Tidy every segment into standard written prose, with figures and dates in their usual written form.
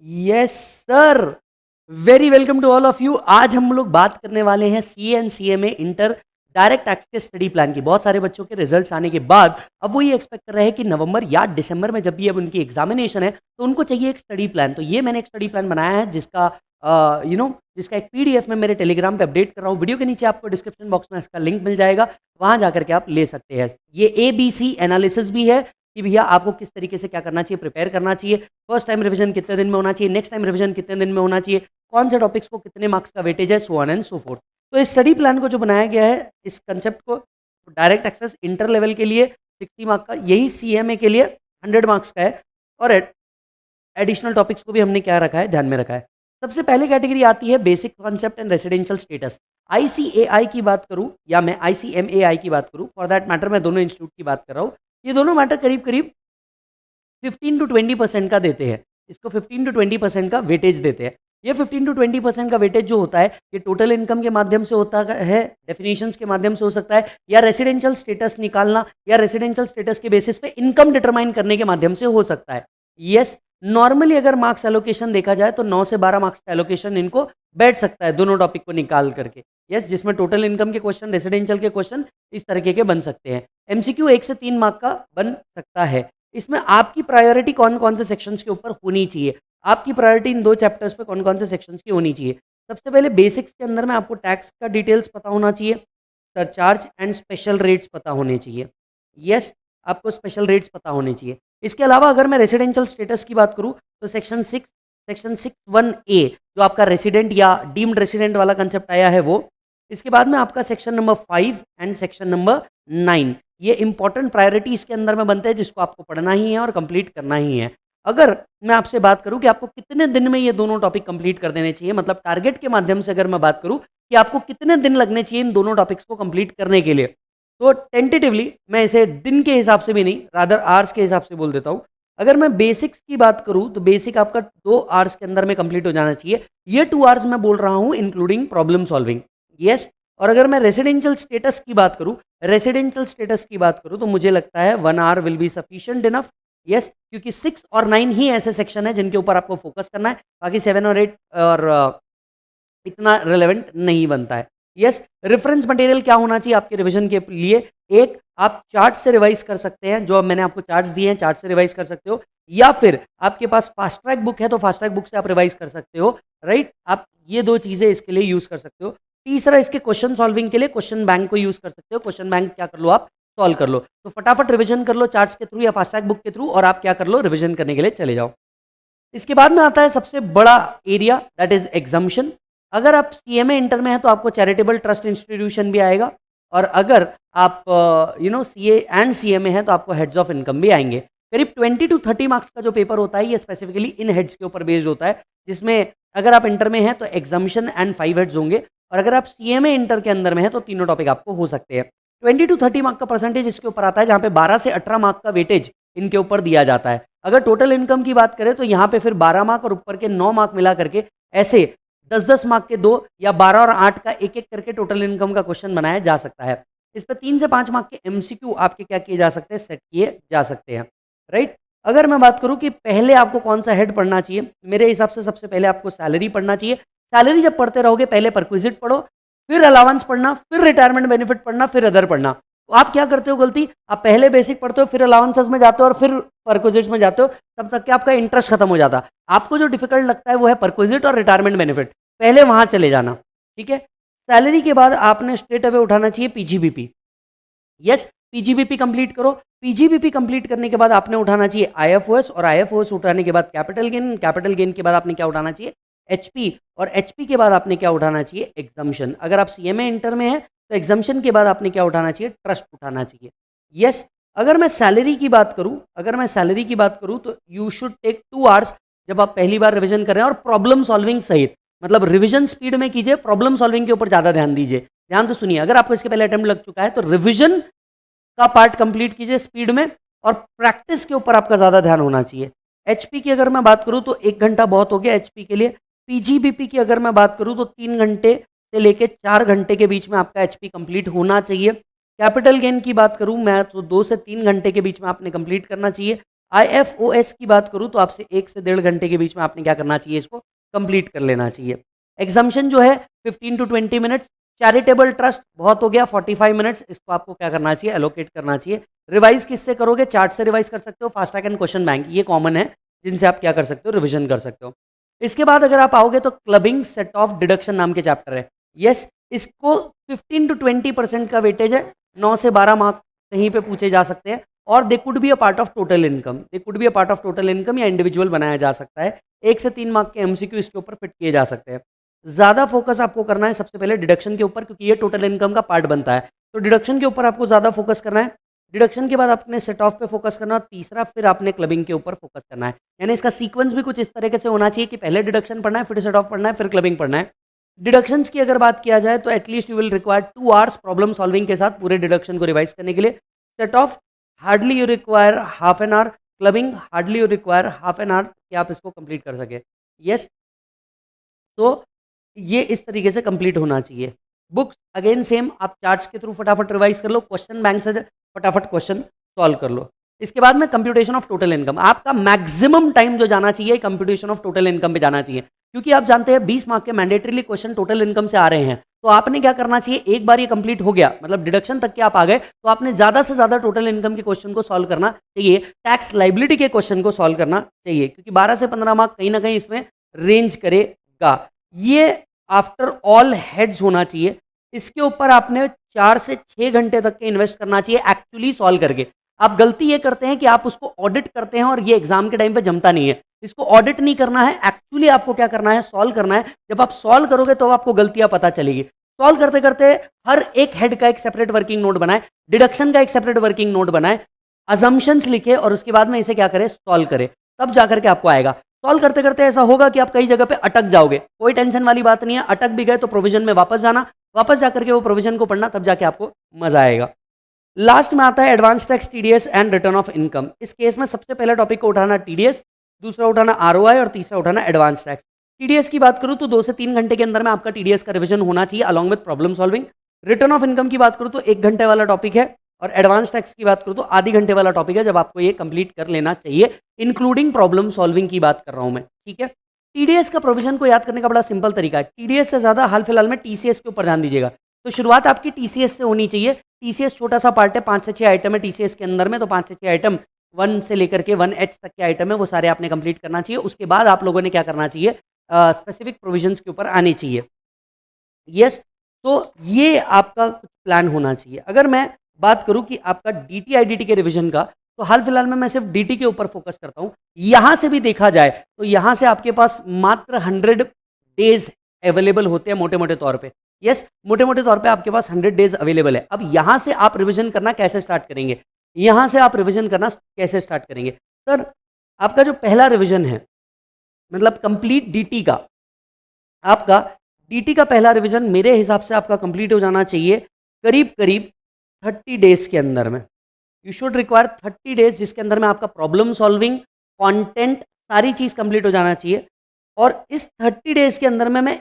Yes sir, very welcome to all of you. आज हम लोग बात करने वाले हैं CA and CMA inter direct access study plan की। बहुत सारे बच्चों के रिजल्ट्स आने के बाद अब वो ये एक्सपेक्ट कर रहे हैं कि नवंबर या दिसंबर में जब भी अब उनकी एग्जामिनेशन है तो उनको चाहिए एक स्टडी प्लान। तो ये मैंने एक स्टडी प्लान बनाया है जिसका जिसका एक पीडीएफ में मेरे टेलीग्राम पे अपडेट कर रहा हूँ। वीडियो के नीचे आपको डिस्क्रिप्शन बॉक्स में इसका लिंक मिल जाएगा, वहां जाकर के आप ले सकते हैं। ये ABC एनालिसिस भी है कि भैया आपको किस तरीके से क्या करना चाहिए, प्रिपेयर करना चाहिए, फर्स्ट टाइम रिवीजन कितने दिन में होना चाहिए, नेक्स्ट टाइम रिवीजन कितने दिन में होना चाहिए, कौन से टॉपिक्स को कितने मार्क्स का वेटेज है, so on and so fourth. तो इस स्टडी प्लान को जो बनाया गया है, इस कंसेप्ट को डायरेक्ट एक्सेस इंटर लेवल के लिए 60 मार्क्स का, यही सीएमए के लिए 100 मार्क्स का है। और एडिशनल टॉपिक्स को भी हमने क्या रखा है, ध्यान में रखा है। सबसे पहले कैटेगरी आती है basic concept and residential status. ICAI की बात करूं या मैं आईसीएमएआई की बात करूं, फॉर दैट मैटर मैं दोनों इंस्टीट्यूट की बात कर रहा हूं। ये दोनों मैटर करीब करीब 15 टू 20% का देते हैं। इसको 15 टू 20% का वेटेज देते हैं। ये 15 टू 20% का वेटेज जो होता है, ये टोटल इनकम के माध्यम से होता है, डेफिनेशंस के माध्यम से हो सकता है, या रेसिडेंशियल स्टेटस निकालना या रेसिडेंशियल स्टेटस के बेसिस पे इनकम डिटरमाइन करने के माध्यम से हो सकता है। यस, नॉर्मली अगर मार्क्स एलोकेशन देखा जाए तो 9 से 12 मार्क्स का एलोकेशन इनको बैठ सकता है दोनों टॉपिक को निकाल करके। यस, जिसमें टोटल इनकम के क्वेश्चन, रेसिडेंशियल के क्वेश्चन इस तरीके के बन सकते हैं। एमसीक्यू 1 से 3 मार्क का बन सकता है। इसमें आपकी प्रायोरिटी कौन-कौन से सेक्शंस के ऊपर होनी चाहिए? आपकी प्रायोरिटी इन 2 चैप्टर्स पे कौन-कौन से सेक्शंस की होनी चाहिए? सबसे पहले बेसिक्स के अंदर में आपको टैक्स का डिटेल्स पता होना चाहिए, सरचार्ज एंड स्पेशल रेट्स पता होने चाहिए। यस, आपको स्पेशल रेट्स पता होने चाहिए। इसके अलावा अगर मैं रेसिडेंशियल स्टेटस की बात करूँ तो सेक्शन 6(1)(a) जो आपका रेसिडेंट या डीम्ड रेसिडेंट वाला कंसेप्ट आया है वो। इसके बाद में आपका section number 5 and section number 9, ये इंपॉर्टेंट प्रायोरिटी इसके अंदर में बनते हैं जिसको आपको पढ़ना ही है और कंप्लीट करना ही है। अगर मैं आपसे बात करूं कि आपको कितने दिन में ये दोनों टॉपिक कंप्लीट कर देने चाहिए, मतलब टारगेट के माध्यम से अगर मैं बात करूं कि आपको कितने दिन लगने चाहिए इन दोनों टॉपिक्स को कंप्लीट करने के लिए, तो टेंटेटिवली मैं इसे दिन के हिसाब से भी नहीं, रादर आवर्स के हिसाब से बोल देता हूं। अगर मैं बेसिक्स की बात करूं तो बेसिक आपका 2 आवर्स के अंदर में कंप्लीट हो जाना चाहिए। ये 2 आवर्स मैं बोल रहा हूं इंक्लूडिंग प्रॉब्लम सॉल्विंग। यस, और अगर मैं रेसिडेंशियल स्टेटस की बात करूं, तो मुझे लगता है 1 hour will be sufficient enough. Yes, क्योंकि 6 और 9 ही ऐसे सेक्शन है जिनके ऊपर आपको फोकस करना है, बाकी 7 और 8 और इतना रिलेवेंट नहीं बनता है। यस, रेफरेंस मटेरियल क्या होना चाहिए आपके रिवीजन के लिए? एक, आप चार्ट से रिवाइज कर सकते हैं, जो मैंने आपको चार्ट्स दिए हैं चार्ट से रिवाइज कर सकते हो, या फिर आपके पास फास्ट ट्रैक बुक है तो फास्ट ट्रैक बुक से आप रिवाइज कर सकते हो। राइट, आप ये 2 चीजें इसके लिए यूज कर सकते हो। तीसरा, इसके क्वेश्चन सॉल्विंग के लिए क्वेश्चन बैंक को यूज कर सकते हो। क्वेश्चन बैंक क्या कर लो, आप सॉल्व कर लो। तो फटाफट रिवीजन कर लो चार्ट्स के थ्रू या फास्ट ट्रैक बुक के थ्रू, और आप क्या कर लो, रिवीजन करने के लिए चले जाओ। इसके बाद में आता है सबसे बड़ा एरिया, दैट इज एग्जाम्शन। अगर आप सीएमए इंटर में हैं तो आपको चैरिटेबल ट्रस्ट इंस्टीट्यूशन भी आएगा, और अगर आप सीए एंड सीएमए हैं तो आपको हेड्स ऑफ इनकम भी आएंगे। करीब 20 टू 30 मार्क्स का जो पेपर होता है ये स्पेसिफिकली इन हेड्स के ऊपर बेस्ड होता है, जिसमें अगर आप इंटर में हैं तो एग्जाम्शन एंड 5 हेड्स होंगे, और अगर आप सीएमए इंटर के अंदर में हैं तो तीनों टॉपिक आपको हो सकते हैं। 20 टू 30 मार्क का परसेंटेज इसके ऊपर आता है, जहाँ पे 12 से 18 मार्क का वेटेज इनके ऊपर दिया जाता है। अगर टोटल इनकम की बात करें तो यहाँ पे फिर 12 मार्क और ऊपर के 9 मार्क मिला करके ऐसे 10-10 मार्क के 2 या 12 और 8 का एक-एक करके टोटल इनकम का क्वेश्चन बनाया जा सकता है। इस पे 3 से 5 मार्क के एमसीक्यू आपके क्या किए जा सकते हैं, सेट किए जा सकते हैं। राइट, अगर मैं बात करूं कि पहले आपको कौन सा हेड पढ़ना चाहिए, मेरे हिसाब से सबसे पहले आपको सैलरी पढ़ना चाहिए। सैलरी जब पढ़ते रहोगे, पहले परक्विजिट पढ़ो, फिर अलाउंस पढ़ना, फिर रिटायरमेंट बेनिफिट पढ़ना, फिर अदर पढ़ना। तो आप क्या करते हो गलती, आप पहले बेसिक पढ़ते हो, फिर अलाउंसेस में जाते हो और फिर परक्विजिट्स में जाते हो, तब तक कि आपका इंटरेस्ट खत्म हो जाता है। आपको जो डिफिकल्ट लगता है वो है परक्विजिट और रिटायरमेंट बेनिफिट, पहले वहां चले जाना। ठीक है, सैलरी के बाद आपने स्ट्रेट अवे उठाना चाहिए पीजीबीपी। यस, पीजीबीपी कंप्लीट करो। पीजीबीपी कंप्लीट करने के बाद आपने उठाना चाहिए आईएफओएस, और आईएफओएस उठाने के बाद कैपिटल गेन, कैपिटल गेन के बाद आपने क्या उठाना चाहिए, एचपी, और एचपी के बाद आपने क्या उठाना चाहिए, एग्जाम्शन। अगर आप सीएमए इंटर में है तो एग्जाम्शन के बाद आपने क्या उठाना चाहिए, ट्रस्ट उठाना चाहिए। यस, अगर मैं सैलरी की बात करूं तो यू शुड टेक 2 आवर्स जब आप पहली बार रिवीजन कर रहे हैं, और प्रॉब्लम सॉल्विंग सहित, मतलब रिवीजन स्पीड में कीजिए, प्रॉब्लम सॉल्विंग के ऊपर ज्यादा ध्यान दीजिए। ध्यान से सुनिए, अगर आपको इसके पहले अटेम्प्ट लग चुका है तो रिवीजन का पार्ट कंप्लीट कीजिए स्पीड में, और प्रैक्टिस के ऊपर आपका ज्यादा ध्यान होना चाहिए। एचपी की अगर मैं बात करूं तो 1 घंटा बहुत हो गया एचपी के लिए। पीजीबीपी की अगर मैं बात करूं तो 3 घंटे से लेके 4 घंटे के बीच में आपका एचपी कंप्लीट होना चाहिए। कैपिटल गेन की बात करूं मैं तो 2 से 3 घंटे के बीच में आपने कंप्लीट करना चाहिए। IFOS की बात करूँ तो आपसे 1 से 1.5 घंटे के बीच में आपने क्या करना चाहिए, इसको कंप्लीट कर लेना चाहिए। एग्जाम्शन जो है 15 टू 20 मिनट्स। चैरिटेबल ट्रस्ट बहुत हो गया 45 मिनट्स, इसको आपको क्या करना चाहिए, एलोकेट करना चाहिए। रिवाइज किससे करोगे, चार्ट से रिवाइज कर सकते हो, फास्टैग एंड क्वेश्चन बैंक, ये कॉमन है जिनसे आप क्या कर सकते हो, रिविजन कर सकते हो। इसके बाद अगर आप आओगे तो क्लबिंग, सेट ऑफ, डिडक्शन नाम के चैप्टर है। यस, इसको 15 टू 20% का वेटेज है, 9 से 12 मार्क कहीं पे पूछे जा सकते हैं, और they could be a part of total income, they could be a part of total income, या इंडिविजुअल बनाया जा सकता है। 1 से 3 मार्क के एमसीक्यू इसके ऊपर फिट किए जा सकते हैं। ज़्यादा फोकस आपको करना है सबसे पहले डिडक्शन के ऊपर, क्योंकि ये टोटल इनकम का पार्ट बनता है। तो डिडक्शन के ऊपर आपको ज़्यादा फोकस करना है। डिडक्शन के बाद आपने सेट ऑफ पे फोकस करना है, और तीसरा फिर आपने क्लबिंग के ऊपर फोकस करना है। यानी इसका सीक्वेंस भी कुछ इस तरीके से होना चाहिए कि पहले डिडक्शन पढ़ना है, फिर सेट ऑफ पढ़ना है, फिर क्लबिंग पढ़ना है। डिडक्शंस की अगर बात किया जाए तो at least you will require 2 hours problem solving के साथ पूरे डिडक्शन को रिवाइज करने के लिए। Set of hardly you require half an hour, clubbing hardly you require half an hour कि आप इसको कंप्लीट कर सके। यस, तो ये इस तरीके से कंप्लीट होना चाहिए। बुक्स अगेन सेम, आप चार्ट्स के थ्रू फटाफट रिवाइज कर लो, क्वेश्चन बैंक से फटाफट क्वेश्चन सॉल्व कर लो। इसके बाद में कंप्यूटेशन ऑफ टोटल इनकम, आपका मैक्सिमम टाइम जो जाना चाहिए कंप्यूटेशन ऑफ टोटल इनकम पे जाना चाहिए, क्योंकि आप जानते हैं 20 मार्क के मैंडेटरीली क्वेश्चन टोटल इनकम से आ रहे हैं। तो आपने क्या करना चाहिए, एक बार ये कंप्लीट हो गया, मतलब डिडक्शन तक के आप आ गए, तो आपने ज्यादा से ज्यादा टोटल इनकम के क्वेश्चन को सॉल्व करना चाहिए, टैक्स लाइबिलिटी के क्वेश्चन को सॉल्व करना चाहिए, क्योंकि 12 से 15 मार्क कहीं ना कहीं इसमें रेंज करेगा। ये आफ्टर ऑल हेड्स होना चाहिए। इसके ऊपर आपने 4 से 6 घंटे तक के इन्वेस्ट करना चाहिए एक्चुअली सॉल्व करके। आप गलती ये करते हैं कि आप उसको ऑडिट करते हैं और ये एग्जाम के टाइम पे जमता नहीं है। इसको ऑडिट नहीं करना है, एक्चुअली आपको क्या करना है, सॉल्व करना है। जब आप सॉल्व करोगे तो आपको गलतियां पता चलेगी। सॉल्व करते करते हर एक हेड का एक सेपरेट वर्किंग नोट बनाए, डिडक्शन का एक सेपरेट वर्किंग नोट बनाए, अजम्पशंस लिखे, और उसके बाद में इसे क्या करें, सॉल्व करें, तब जाकर के आपको आएगा। सॉल्व करते करते ऐसा होगा कि आप कई जगह पे अटक जाओगे, कोई टेंशन वाली बात नहीं है। अटक भी गए तो प्रोविजन में वापस जाना, वापस जाकर के वो प्रोविजन को पढ़ना, तब जाके आपको मजा आएगा। लास्ट में आता है advance tax, TDS and return of income. इस केस में सबसे पहले टॉपिक को उठाना टीडीएस, दूसरा उठाना आरओआई, और तीसरा उठाना एडवांस टैक्स। टीडीएस की बात करूं तो 2 से 3 घंटे के अंदर में आपका टीडीएस का रिवीजन होना चाहिए along with problem solving. Return of income की बात करूं तो 1 घंटे वाला टॉपिक है, और एडवांस टैक्स की बात करूं तो आधी घंटे वाला टॉपिक है, जब आपको ये कंप्लीट कर लेना चाहिए, इंक्लूडिंग प्रॉब्लम सॉल्विंग की बात कर रहा हूं मैं, ठीक है। टीडीएस का प्रोविजन को याद करने का बड़ा सिंपल तरीका है, टीडीएस से ज्यादा हाल फिलहाल में टीसीएस के ऊपर ध्यान दीजिएगा। तो शुरुआत आपकी टीसीएस से होनी चाहिए। टीसीएस छोटा सा पार्ट है, 5 से 6 आइटम है टीसीएस के अंदर में, तो 5 से 6 आइटम 1 से लेकर के 1H तक के आइटम है, वो सारे आपने कंप्लीट करना चाहिए। उसके बाद आप लोगों ने क्या करना चाहिए, स्पेसिफिक प्रोविजंस के ऊपर आनी चाहिए। यस, तो ये आपका कुछ प्लान होना चाहिए। अगर मैं बात करूं कि आपका डीटी आईडीटी के रिवीजन का, तो हाल फिलहाल में मैं सिर्फ डीटी के ऊपर फोकस करता हूं। यहां से भी देखा जाए तो यहां से आपके पास मात्र 100 डेज अवेलेबल होते हैं मोटे मोटे तौर पे। यस, मोटे मोटे तौर पे आपके पास 100 डेज अवेलेबल है। अब यहां से आप रिवीजन करना कैसे स्टार्ट करेंगे, यहां से आप रिवीजन करना कैसे स्टार्ट करेंगे। सर, आपका जो पहला रिवीजन है, मतलब कंप्लीट डीटी का, आपका डीटी का पहला रिवीजन मेरे हिसाब से आपका कंप्लीट हो जाना चाहिए करीब करीब 30 डेज के अंदर में। यू शुड रिक्वायर 30 डेज, जिसके अंदर में आपका प्रॉब्लम सॉल्विंग, कंटेंट, सारी चीज कंप्लीट हो जाना चाहिए। और इस 30 डेज के अंदर में मैं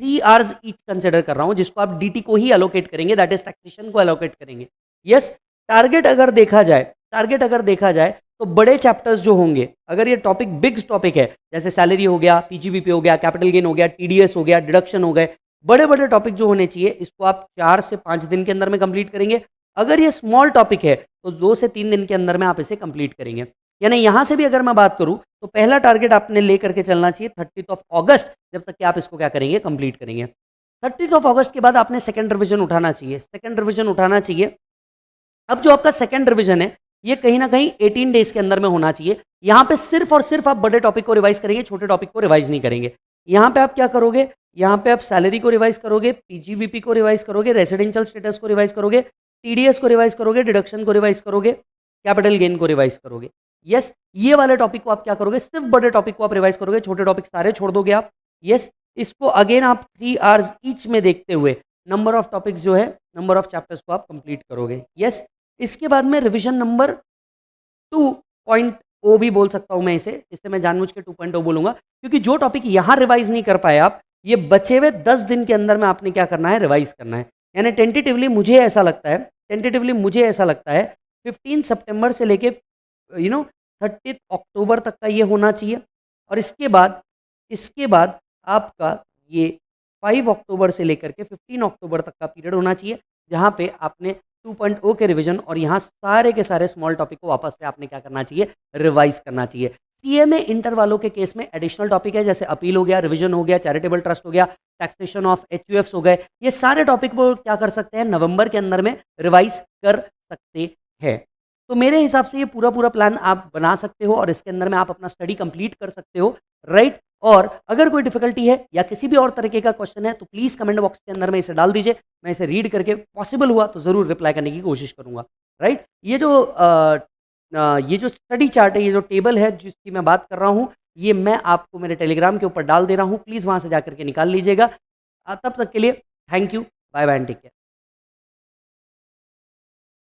3 आवर्स ईच कंसिडर कर रहा हूं, जिसको आप डीटी को ही एलोकेट करेंगे, दैट इज टैक्सेशन को एलोकेट करेंगे। यस, टारगेट अगर देखा जाए, टारगेट अगर देखा जाए तो बड़े चैप्टर्स जो होंगे, अगर ये टॉपिक बिग टॉपिक है, जैसे सैलरी हो गया, पीजीबीपी हो गया, कैपिटल गेन हो गया, टीडीएस हो गया, डिडक्शन हो गए, बड़े बड़े टॉपिक जो होने चाहिए, इसको आप 4 से 5 दिन के अंदर में कंप्लीट करेंगे। अगर ये स्मॉल टॉपिक है तो 2 से 3 दिन के अंदर में आप इसे कंप्लीट करेंगे। यानी यहां से भी अगर मैं बात करूं तो पहला टारगेट आपने लेकर के चलना चाहिए 30 ऑफ अगस्त, जब तक कि आप इसको क्या करेंगे, कंप्लीट करेंगे। 30 ऑफ अगस्त के बाद आपने सेकंड रिवीजन उठाना चाहिए, सेकंड रिवीजन उठाना चाहिए। अब जो आपका सेकंड रिवीजन है, ये कहीं ना कहीं 18 डेज के अंदर में होना चाहिए। यहां पे सिर्फ और सिर्फ आप बड़े टॉपिक को रिवाइज करेंगे, छोटे टॉपिक को रिवाइज नहीं करेंगे। यहां पे आप क्या करोगे, यहां पे आप सैलरी को रिवाइज करोगे, पीजीबीपी को रिवाइज करोगे, रेसिडेंशियल स्टेटस को रिवाइज करोगे, टीडीएस को रिवाइज करोगे, डिडक्शन को रिवाइज करोगे, कैपिटल गेन को रिवाइज करोगे। यस, ये वाले टॉपिक को आप क्या करोगे, सिर्फ बड़े टॉपिक को आप रिवाइज करोगे, छोटे टॉपिक सारे छोड़ दोगे आप। यस, इसको अगेन आप 3 आवर्स ईच में देखते हुए नंबर ऑफ टॉपिक्स जो है, नंबर ऑफ चैप्टर्स को आप कंप्लीट करोगे। यस, इसके बाद में रिवीजन नंबर 2.0 भी बोल सकता हूं मैं इसे, इससे मैं जानबूझ के 2.0 बोलूंगा, क्योंकि जो टॉपिक यहां रिवाइज नहीं कर पाए आप, ये बचे हुए 10 दिन के अंदर में आपने क्या करना है, रिवाइज करना है। यानी टेंटेटिवली मुझे ऐसा लगता है, टेंटेटिवली मुझे ऐसा लगता है 15 सितंबर से लेके 30 अक्टूबर तक का ये होना चाहिए और इसके बाद आपका ये 5 अक्टूबर से लेकर के 15 अक्टूबर तक का पीरियड होना चाहिए, जहाँ पे आपने 2.0 के रिवीजन और यहाँ सारे के सारे स्मॉल टॉपिक को वापस से आपने क्या करना चाहिए, रिवाइज करना चाहिए। सीएमए इंटर वालों के केस में एडिशनल टॉपिक है, जैसे अपील हो गया, रिवीजन हो गया, चैरिटेबल ट्रस्ट हो गया, टैक्सेशन ऑफ एचयूएफ्स हो गए। ये सारे टॉपिक वो क्या कर सकते हैं, नवंबर के अंदर में रिवाइज कर सकते हैं। तो मेरे हिसाब से ये पूरा पूरा प्लान आप बना सकते हो और इसके अंदर में आप अपना स्टडी कंप्लीट कर सकते हो, राइट। और अगर कोई डिफिकल्टी है या किसी भी और तरीके का क्वेश्चन है तो प्लीज कमेंट बॉक्स के अंदर में इसे डाल दीजिए, मैं इसे रीड करके पॉसिबल हुआ तो जरूर रिप्लाई करने की कोशिश करूंगा, राइट। ये जो स्टडी चार्ट है, ये जो टेबल है जिसकी मैं बात कर रहा हूँ, ये मैं आपको मेरे टेलीग्राम के ऊपर डाल दे रहा हूँ, प्लीज वहां से जाकर के निकाल लीजिएगा। तब तक के लिए thank you, bye bye and take care.